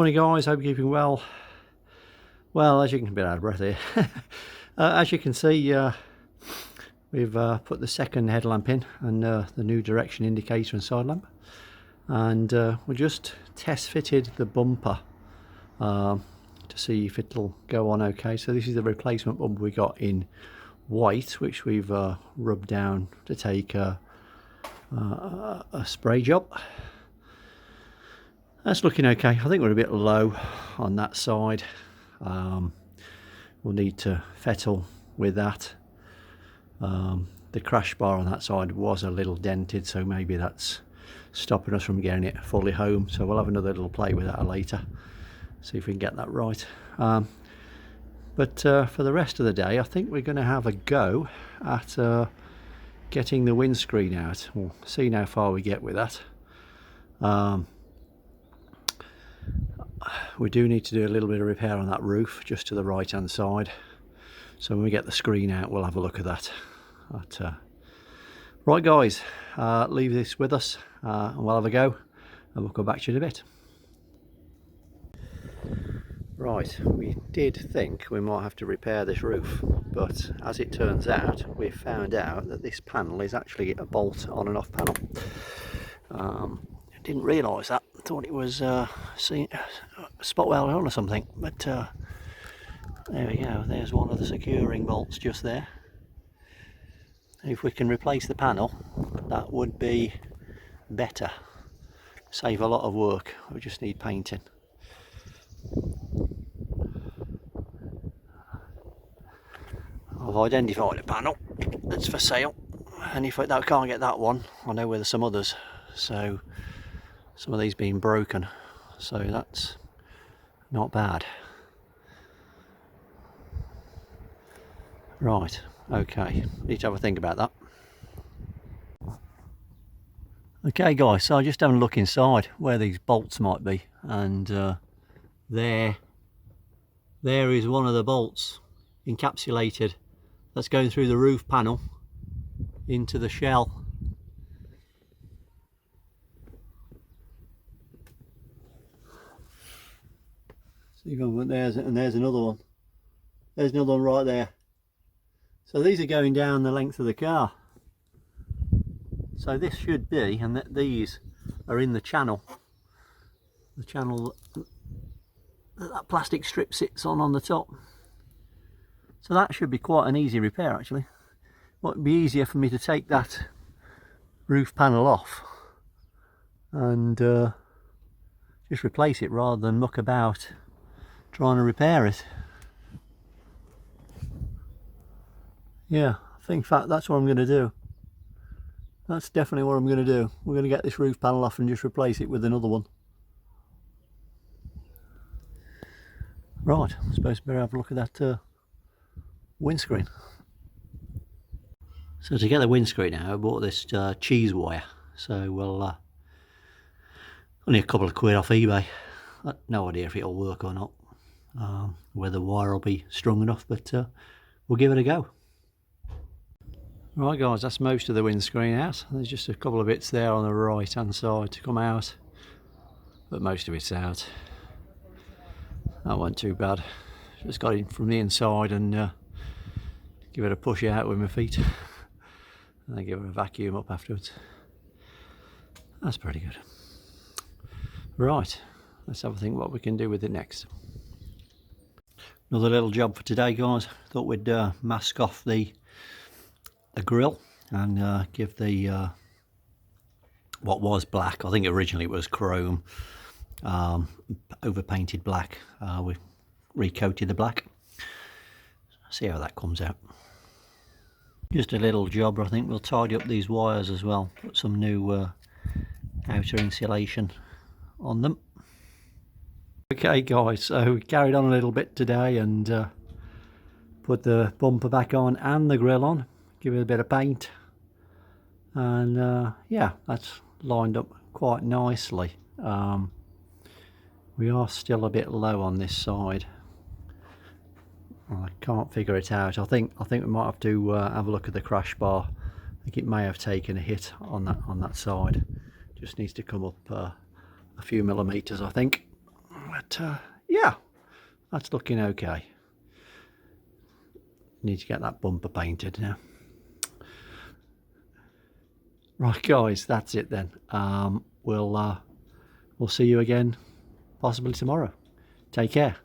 Morning guys, hope you're keeping well. Well, as you can be out of breath here. As you can see, we've put the second headlamp in and the new direction indicator and side lamp, and we just test fitted the bumper to see if it'll go on okay. So this is the replacement bumper we got in white, which we've rubbed down to take a spray job. That's looking okay. I think we're a bit low on that side. We'll need to fettle with that. The crash bar on that side was a little dented, so maybe that's stopping us from getting it fully home. So we'll have another little play with that later, see if we can get that right. But for the rest of the day, I think we're going to have a go at getting the windscreen out. We'll see how far we get with that. We do need to do a little bit of repair on that roof just to the right hand side, so when we get the screen out we'll have a look at that. Right guys, leave this with us and we'll have a go and we'll come back to you in a bit. Right, we did think we might have to repair this roof, but as it turns out we found out that this panel is actually a bolt on and off panel. Didn't realise that. Thought it was spot welded on or something, but there we go. There's one of the securing bolts just there. If we can replace the panel, that would be better. Save a lot of work. We just need painting. I've identified a panel that's for sale, and if I can't get that one, I know where there's some others. So some of these being broken, so that's not bad. Right, okay, need to have a think about that. Okay guys, so I'm just having a look inside where these bolts might be, and there is one of the bolts encapsulated that's going through the roof panel into the shell. There's another one. There's another one right there. So these are going down the length of the car. So this should be, and these are in the channel. The channel that plastic strip sits on the top. So that should be quite an easy repair actually. It might be easier for me to take that roof panel off and just replace it rather than muck about trying to repair it. Yeah, I think in fact that's what I'm going to do. That's definitely what I'm going to do. We're going to get this roof panel off and just replace it with another one. Right, I suppose we better have a look at that windscreen. So to get the windscreen out, I bought this cheese wire. So we'll only a couple of quid off eBay. I've no idea if it'll work or not. Whether the wire will be strong enough, but we'll give it a go. Right guys, that's most of the windscreen out. There's just a couple of bits there on the right hand side to come out, but most of it's out. That wasn't too bad. Just got in from the inside and give it a push out with my feet and then give it a vacuum up afterwards. That's pretty good. Right, let's have a think what we can do with it next. Another little job for today guys. Thought we'd mask off the grille and give the what was black, I think originally it was chrome, over painted black. We recoated the black. See how that comes out. Just a little job. I think we'll tidy up these wires as well, put some new outer insulation on them. Okay guys, so we carried on a little bit today and put the bumper back on and the grille on, give it a bit of paint, and yeah, that's lined up quite nicely. We are still a bit low on this side. I can't figure it out. I think we might have to have a look at the crash bar. I think it may have taken a hit on that side. Just needs to come up a few millimeters, I think. But yeah, that's looking okay. Need to get that bumper painted now. Right, guys, that's it then. We'll see you again possibly tomorrow. Take care.